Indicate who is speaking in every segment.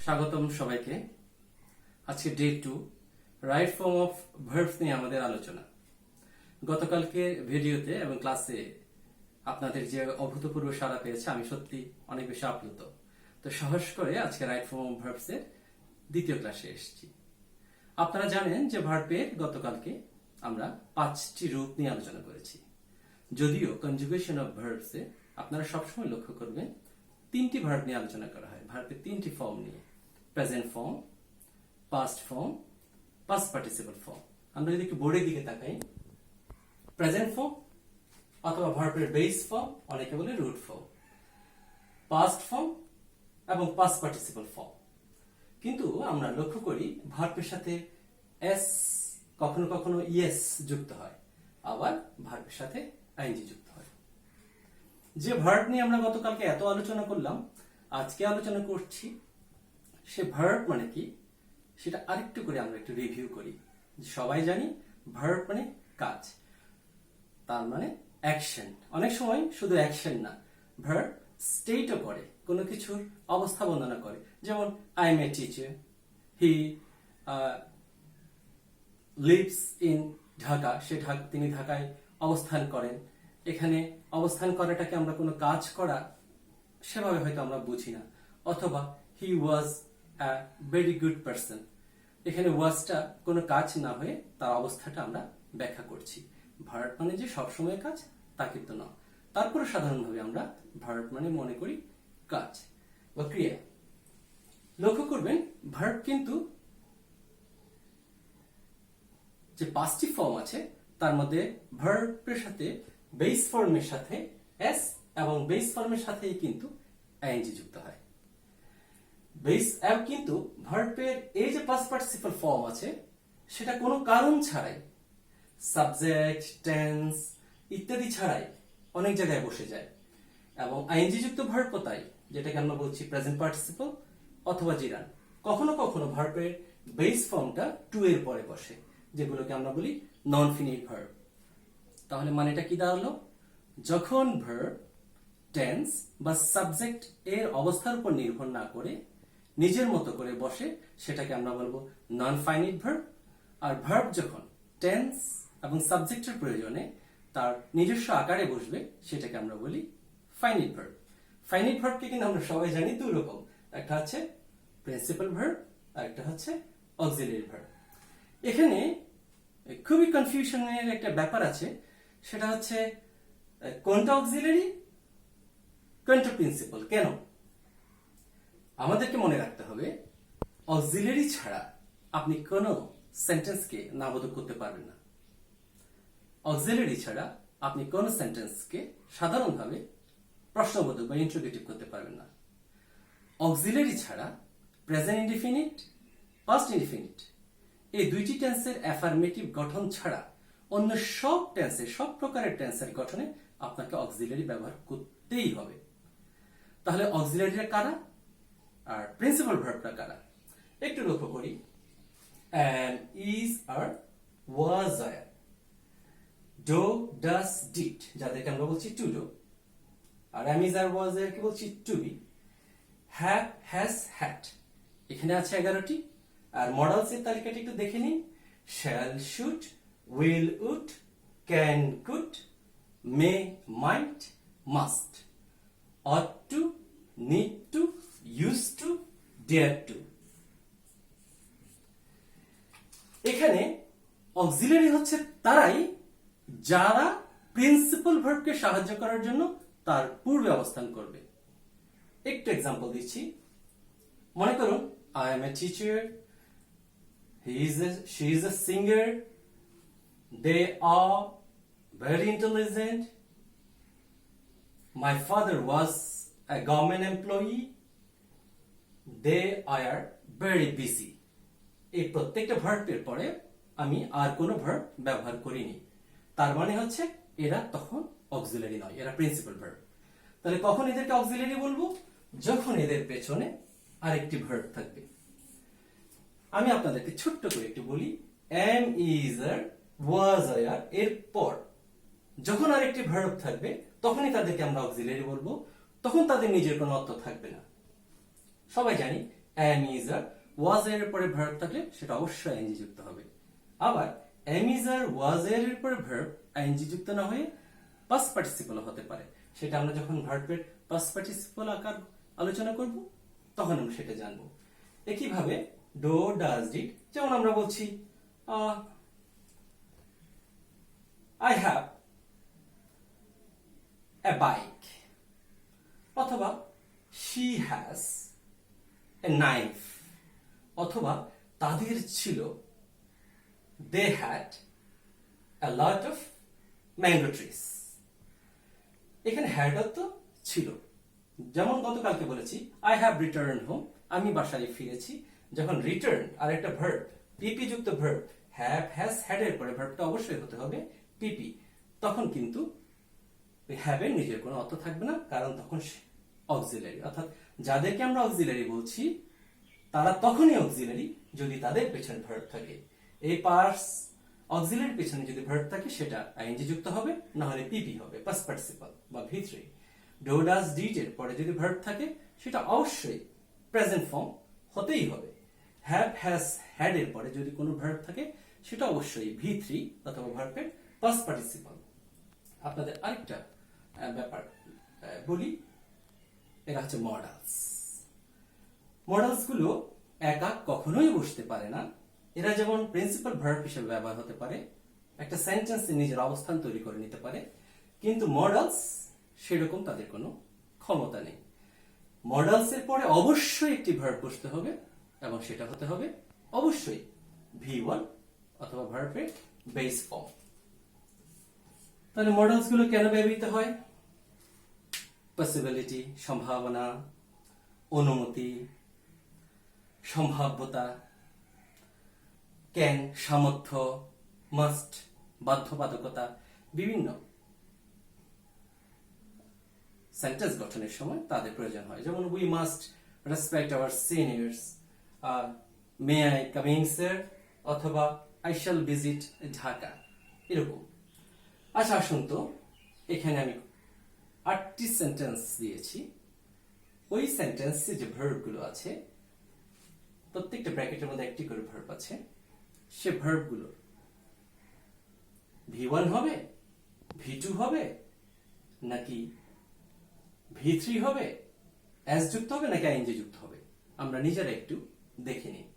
Speaker 1: স্বাগতম সবাইকে। আজকে day 2 right form of verbs নিয়ে আমাদের আলোচনা। গতকালকে ভিডিওতে এবং ক্লাসে আপনাদের যে অভূতপূর্ব সাড়া পেয়েছে, আমি সত্যি অনেক বেশি আপ্লুত। তো সাহস করে আজকে রাইট ফর্ম অফ ভার্বস এর দ্বিতীয় ক্লাসে এসেছি। আপনারা জানেন যে ভার্বের গতকালকে আমরা 5টি রূপ নিয়ে আলোচনা করেছি। যদিও কনজুগেশন অফ ভার্বস এ আপনারা সবসময় লক্ষ্য করবেন 3টি ভার্ব নিয়ে আলোচনা করা হয়, ভার্বের 3টি ফর্ম নিয়ে: present form, past form, past participle form. আমরা যদি একটু বোর্ডের দিকে তাকাই, প্রেজেন্ট ফর্ম অথবা ভার্বের বেস ফর্ম, অনেকে বলে রুট ফর্ম, পাস্ট ফর্ম এবং পাস্ট পার্টিসিপল ফর্ম। কিন্তু আমরা লক্ষ্য করি ভার্বের সাথে এস, কখনো কখনো ইএস যুক্ত হয়, আবার ভার্বের সাথে আইএনজি যুক্ত হয়। যে ভার্ব নিয়ে আমরা গতকালকে এত আলোচনা করলাম, আজকে আলোচনা করছি সে ভার্ব মানে কি সেটা আরেকটু করে আমরা একটু রিভিউ করি। সবাই জানি ভার্ব মানে কাজ, তার মানে অ্যাকশন। অনেক সময় শুধু অ্যাকশন না, ভার্ব স্টেটও করে, কোনো কিছুর অবস্থা বর্ণনা করে। যেমন I M a teacher, he lives in Dhaka, তিনি ঢাকায় অবস্থান করেন। এখানে অবস্থান করাটাকে আমরা কোনো কাজ করা সেভাবে হয়তো আমরা বুঝি না। অথবা হি ওয়াজ আ ভেরি গুড পারসন, এখানে ওয়াজটা কোনো কাজ না হয়ে তার অবস্থাটা আমরা ব্যাখ্যা করছি। ভার্ব মানে যে সবসময় কাজ তা কিন্তু না। তারপরে সাধারণভাবে আমরা ভার্ব মানে মনে করি কাজ বা ক্রিয়া। লক্ষ্য করবেন ভার্ব কিন্তু যে 5টি ফর্ম আছে তার মধ্যে ভার্বের সাথে বেস ফর্মের সাথে এস এবং বেস ফর্মের সাথেই কিন্তু আইএনজি যুক্ত হয়। বেস কিন্তু ভার্বের এই যে পাস্ট পার্টিসিপল ফর্ম আছে সেটা কোনো কারণ ছাড়াই, সাবজেক্ট, টেন্স ইত্যাদি ছাড়াই অনেক জায়গায় বসে যায়। এবং আইএনজি যুক্ত ভার্ব তাই, যেটাকে আমরা বলছি প্রেজেন্ট পার্টিসিপল অথবা জিরান। কখনো কখনো ভার্বের বেস ফর্মটা টু এর পরে বসে, যেগুলোকে আমরা বলি নন ফিনিট ভার্ব। তাহলে মানেটা কি দাঁড়ালো? যখন ভার্ব টেন্স বা সাবজেক্ট এর অবস্থার উপর নির্ভর না করে নিজের মতো করে বসে, সেটাকে আমরা বলবো নন ফাইনিট ভার্ব। আর ভার্ব যখন টেন্স এবং সাবজেক্টের প্রয়োজনে তার নিজস্ব আকারে বসবে, সেটাকে আমরা বলি ফাইনিট ভার্ব। ফাইনিট ভার্বকে কিন্তু আমরা সবাই জানি দুই রকম, একটা হচ্ছে প্রিন্সিপাল ভার্ব আর একটা হচ্ছে অক্সিলারি ভার্ব। এখানে খুবই কনফিউশনের একটা ব্যাপার আছে, সেটা হচ্ছে কোনটা অক্সিলারি কোনটা প্রিন্সিপাল। কেন? আমাদেরকে মনে রাখতে হবে অক্সিলারি ছাড়া আপনি কোনো সেন্টেন্সকে নাবোধক করতে পারবেন না। অক্সিলারি ছাড়া আপনি কোন সেন্টেন্সকে সাধারণভাবে প্রশ্নবোধক বা ইন্টারোগেটিভ করতে পারবেন না। অক্সিলারি ছাড়া প্রেজেন্ট ইনডিফিনিট, পাস্ট ইনডিফিনিট এই দুইটি টেন্সের অ্যাফার্মেটিভ গঠন ছাড়া অন্য সব টেন্সের, সব প্রকারের টেন্সের গঠনে আপনাকে অক্সিলারি ব্যবহার করতেই হবে। তাহলে অক্সিলারিরা কারা আর প্রিন্সিপাল ভার্বটা কারা একটু লক্ষ্য করি। am, is, are, was, are, do, does, did যাদেরকে আমরা বলছি to do, R am, is, are, was, are কে বলছি to be, have, has, had এখানে আছে 11টি। আর মডেলস এর তালিকাটি একটু দেখে নিন। shall, should, will, would, can, could, may, might, must, ought to, need to, used to, dare to। এখানে auxiliary হচ্ছে তারাই যারা প্রিন্সিপাল ভার্বকে সাহায্য করার জন্য তার পূর্বে অবস্থান করবে। একটু এক্সাম্পল দিচ্ছি। মনে করুন I M a teacher, she is a singer, they are very intelligent, my father was a government employee, they are very busy। এই প্রত্যেকটা ভার্বের পরে আমি আর কোনো ভার্ব ব্যবহার করিনি, তার মানে হচ্ছে এরা তখন অক্সিলারি নয়, এরা প্রিন্সিপাল ভার্ব। তাহলে কখন এদেরকে অক্সিলারি বলবো? যখন এদের পেছনে আরেকটি ভার্ব থাকবে। আমি আপনাদেরকে ছোট্ট করে একটু বলি। am, is, are, was, are এর পর যখন আরেকটি ভার্ব থাকবে তখনই তাদেরকে আমরা অক্সিলারি বলবো, তখন তাদের নিজের কোনো অর্থ থাকবে না। সবাই জানি am is আর was এর পরে ভার্ব থাকলে সেটা অবশ্যই ing যুক্ত হবে। আবার am is আর was এর পরে ভার্ব ing যুক্ত না হয়ে past participle হতে পারে, সেটা আমরা যখন ভার্বের past participle আকার আলোচনা করব তখন আমরা সেটা জানবো। একইভাবে do does did, যেমন আমরা বলছি I have a bike, অথবা she has a knife, অথবা তাদের ছিল they had a lot of mango trees। এখানে had অর্থ ছিল, যেমন গতকালকে বলেছি I have returned home, আমি বাসায় ফিরেছি। যখন রিটার্ন আর একটা ভার্ব পিপি যুক্ত ভার্ব হ্যাভ হ্যাজ হ্যাড এর পরে ভার্বটা অবশ্যই হতে হবে পিপি, তখন কিন্তু হ্যাভ এর নিজের কোনো অর্থ থাকবে না, কারণ তখন অক্সিলারি, অর্থাৎ যাদেরকে আমরা অক্সিলারি বলছি তারা তখনই অক্সিলারি যদি তাদের পেছনে ভার্ব থাকে। এই পার্স অক্সিলারির পেছনে যদি ভার্ব থাকে সেটা আইএনজি যুক্ত হবে, না হলে পিপি হবে, পাস্ট পার্টিসিপল বা ভি3। ডো ডাজ ডিড এর পরে যদি ভার্ব থাকে সেটা অবশ্যই প্রেজেন্ট ফর্ম হতেই হবে। হ্যাভ হ্যাজ হ্যাড এর পরে যদি কোনো ভার্ব থাকে সেটা অবশ্যই ভি3 অথবা ভার্বের পাস্ট পার্টিসিপল। আপনাদের আরেকটা ব্যাপার বলি, এরা হচ্ছে মডেলস। মডেলস গুলো একা কখনোই বসতে পারে না। এরা যেমন প্রিন্সিপাল ভার্ব হিসেবে ব্যবহার হতে পারে, একটা সেন্টেন্সে নিজের অবস্থান তৈরি করে নিতে পারে, কিন্তু মডেলস সেরকম তাদের কোনো ক্ষমতা নেই। মডেলস এর পরে অবশ্যই একটি ভার্ব বসতে হবে এবং সেটা হতে হবে অবশ্যই ভি1 অথবা ভার্বের বেস ফর্ম। তাহলে মডেলস গুলো কেন ব্যবহৃত হয়? পসিবিলিটি, সম্ভাবনা, অনুমতি, সম্ভাব্যতা, ক্যান, সামর্থ্য, মাস্ট, বাধ্যবাধকতা, বিভিন্ন সেন্টেন্স গঠনের সময় তাদের প্রয়োজন হয়। যেমন we must respect our seniors, may I come in sir, অথবা আই শ্যাল ভিজিট ঢাকা, এরকম। আচ্ছা আসুন তো, এখানে আমি 8টি সেন্টেন্স দিয়েছি। ওই সেন্টেন্সে যে ভার্ব গুলো আছে প্রত্যেকটা ব্র্যাকেটের মধ্যে একটি করে ভার্ব আছে, সে ভার্ব গুলো ভি1 হবে, ভি2 হবে, নাকি ভি3 হবে, এস যুক্ত হবে, নাকি আইএনজি যুক্ত হবে, আমরা নিজেরা একটু দেখে নিই।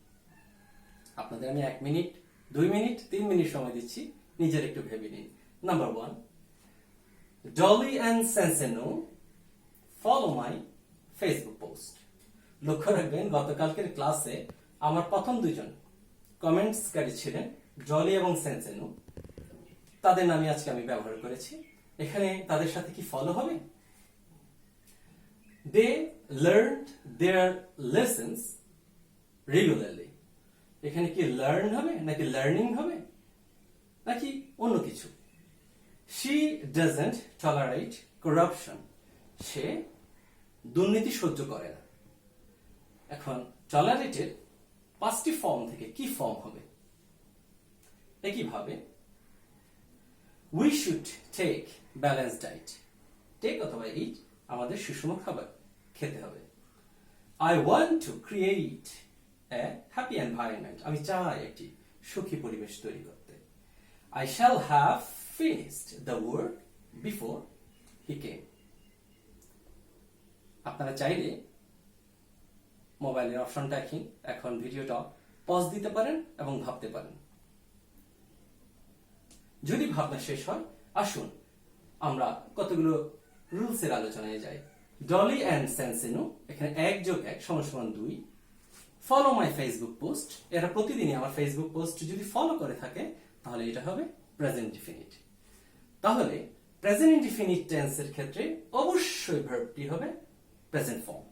Speaker 1: আপনাদের আমি 1 মিনিট, 2 মিনিট, 3 মিনিট সময় দিচ্ছি, নিজের একটু ভেবে নিন। Number 1, Dolly and Senseno follow my Facebook post. লক্ষ্য রাখবেন গতকালকের ক্লাসে আমার প্রথম দুইজন কমেন্টসকারী ছিলেন জলি এবং সেন্সেনো, তাদের নামই আজকে আমি ব্যবহার করেছি। এখানে তাদের সাথে কি ফলো হবে? They learned their lessons regularly. এখানে কি লার্ন হবে, নাকি লার্নিং হবে, নাকি অন্য কিছু? She doesn't tolerate corruption. সে দুর্নীতি সহ্য করে না। এখন টলারেটের 5টি ফর্ম থেকে কি ফর্ম হবে? একইভাবে we should take balanced diet. take অথবা eat, আমাদের সুষম খাবার খেতে হবে। I want to create a happy environment. আমি চাই একটি সুখী পরিবেশ তৈরি করতে। I shall have finished the work before he came. আপনারা চাইলে মোবাইলের অপশনটা এখন ভিডিওটা পজ দিতে পারেন এবং ভাবতে পারেন। যদি ভাবনা শেষ হয়, আসুন আমরা কতগুলো রুলস এর আলোচনায় যাই। ডলি অ্যান্ড সেন্সেনো, এখানে 1 + 1 = 2। ফলো মাই ফেসবুক পোস্ট, এরা প্রতিদিনই আমার ফেসবুক পোস্ট যদি ফলো করে থাকে তাহলে এটা হবে প্রেজেন্ট ডিফিনিট। তাহলে প্রেজেন্ট ইনডিফিনিট টেন্সের ক্ষেত্রে অবশ্যই ভার্বটি হবে প্রেজেন্ট ফর্ম।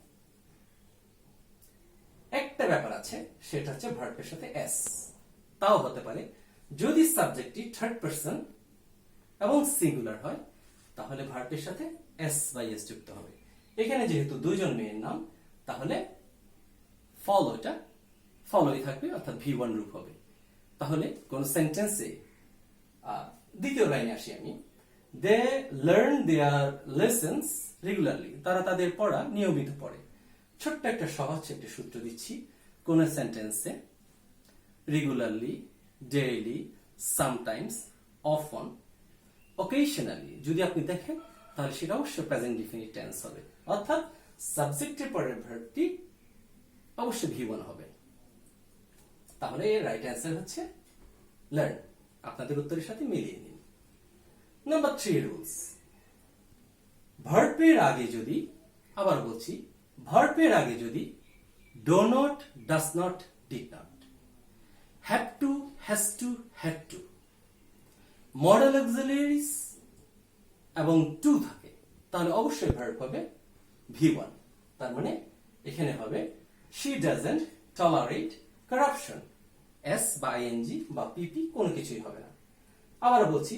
Speaker 1: একটা ব্যাপার আছে, সেটা হচ্ছে ভার্বের সাথে এস, তাও হতে পারে যদি সাবজেক্টটি থার্ড পারসন এবং সিঙ্গুলার হয়, তাহলে ভার্বের সাথে এস বা এস যুক্ত হবে। এখানে যেহেতু দুইজন মেয়ের নাম, তাহলে ফলোটা ফলোই থাকবে, অর্থাৎ ভি1 রূপ হবে। তাহলে কোন সেন্টেন্সে দ্বিতীয় লাইনে আসি আমি, they learn their lessons regularly, তারা তাদের পড়া নিয়মিত পড়ে। ছোট্ট একটা সহজ একটা সূত্র দিচ্ছি। কোন সেন্টেন্সে রেগুলারলি, ডেইলি, সামটাইমস, অফন, অকেশনালি যদি আপনি দেখেন, তাহলে সেটা অবশ্যই প্রেজেন্ট ডিফিনিট টেন্স হবে, অর্থাৎ সাবজেক্টের পরের ভার্বটি অবশ্যই V1 হবে। তাহলে এর রাইট অ্যান্সার হচ্ছে লার্ন। আপনাদের উত্তরের সাথে মিলিয়ে নিন। Number 3 rules. ভার্বের আগে যদি, আবার বলছি, ভার্বের আগে যদি do not, does not, did not, have to, has to, had to, modal auxiliaries এবং টু থাকে, তাহলে অবশ্যই ভার্ব হবে V1। তার মানে এখানে হবে she doesn't tolerate corruption, s বা ing বা pp কোনো কিছুই হবে না। আবার বলছি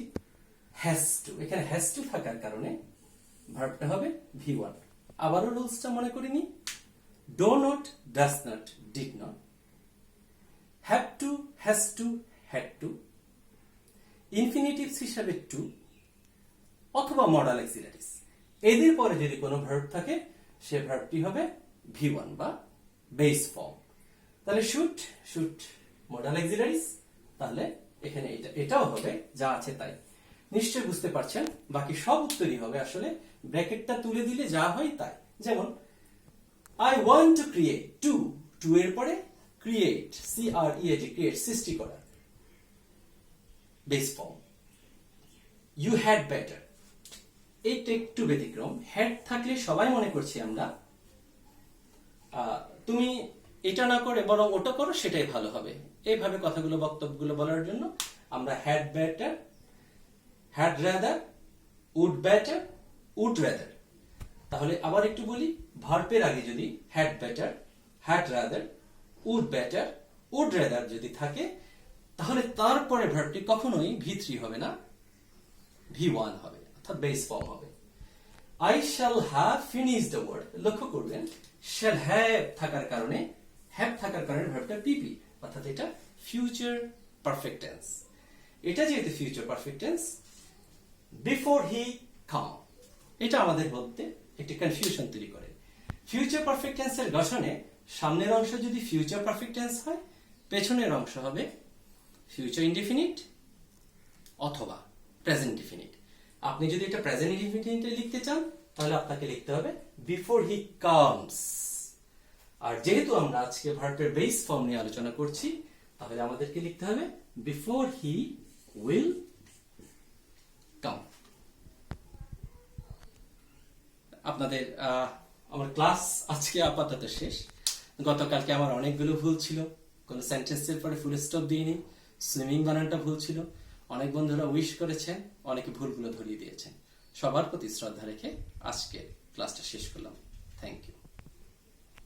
Speaker 1: has to, এখানে has to থাকার কারণে ভার্বটা হবে V1। আবারও রুলসটা মনে করিনি, do not, does not, did not, have to, has to, had to, infinitives হিসাবে টু অথবা মডাল অক্সিলারিজ, এদের পরে যদি কোনো ভার্ব থাকে সে ভার্বটি হবে V1 বা বেস ফর্ম। তাহলে শুড, শুড মডাল অক্সিলারিজ, তাহলে এখানে এটাও হবে যা আছে তাই। নিশ্চয় বুঝতে পারছেন, বাকি সব উত্তরই হবে আসলে ব্র্যাকেটটা তুলে দিলে যা হয় তাই। যেমন I want to create, to এর পরে ক্রিয়েট, CREAT, ক্রিয়েট সৃষ্টি করা, base form. You had better, এইটা একটু ব্যতিক্রম, হ্যাড থাকলে সবাই মনে করছি আমরা তুমি এটা না করে বরং ওটা করো সেটাই ভালো হবে, এইভাবে কথাগুলো বক্তব্যগুলো বলার জন্য আমরা had better, had rather, would better, would rather. তাহলে আবার একটু বলি, ভার্বের আগে যদি had better, had rather, would better, would rather যদি থাকে, তাহলে তারপরে ভার্বটি কখনোই V3 হবে না, V1 হবে, অর্থাৎ বেস ফর্ম হবে। I shall have finished the work, লক্ষ্য করবেন shall have থাকার কারণে, ভার্বটা PP, অর্থাৎ এটা ফিউচার পারফেক্ট টেন্স। এটা যেহেতু future perfect tense, before he came, এটা আমাদের মধ্যে একটি কনফিউশন তৈরি করে। ফিউচার পারফেক্ট টেন্সের গঠনে সামনের অংশ যদি ফিউচার পারফেক্ট টেন্স হয়, পেছনের অংশ হবে ফিউচার ইনডিফিনিট অথবা প্রেজেন্ট ডিফিনিট। আপনি যদি এটা প্রেজেন্ট ইনডিফিনিটে লিখতে চান, তাহলে আপনাকে লিখতে হবে বিফোর হি কামস। আর যেহেতু আমরা আজকে ভার্বের বেস ফর্ম নিয়ে আলোচনা করছি, তাহলে আমাদেরকে লিখতে হবে বিফোর হি উইল কাম। আপনাদের আমার ক্লাস আজকে আপাতত শেষ। গতকালকে আমার অনেকগুলো ভুল ছিল, কোন সেন্টেন্সের পরে ফুল স্টপ দিইনি, সুইমিং বানানটা ভুল ছিল। অনেক বন্ধুরা উইশ করেছেন, অনেকে ভুলগুলো ধরিয়ে দিয়েছেন। সবার প্রতি শ্রদ্ধা রেখে আজকে ক্লাসটা শেষ করলাম। Thank you.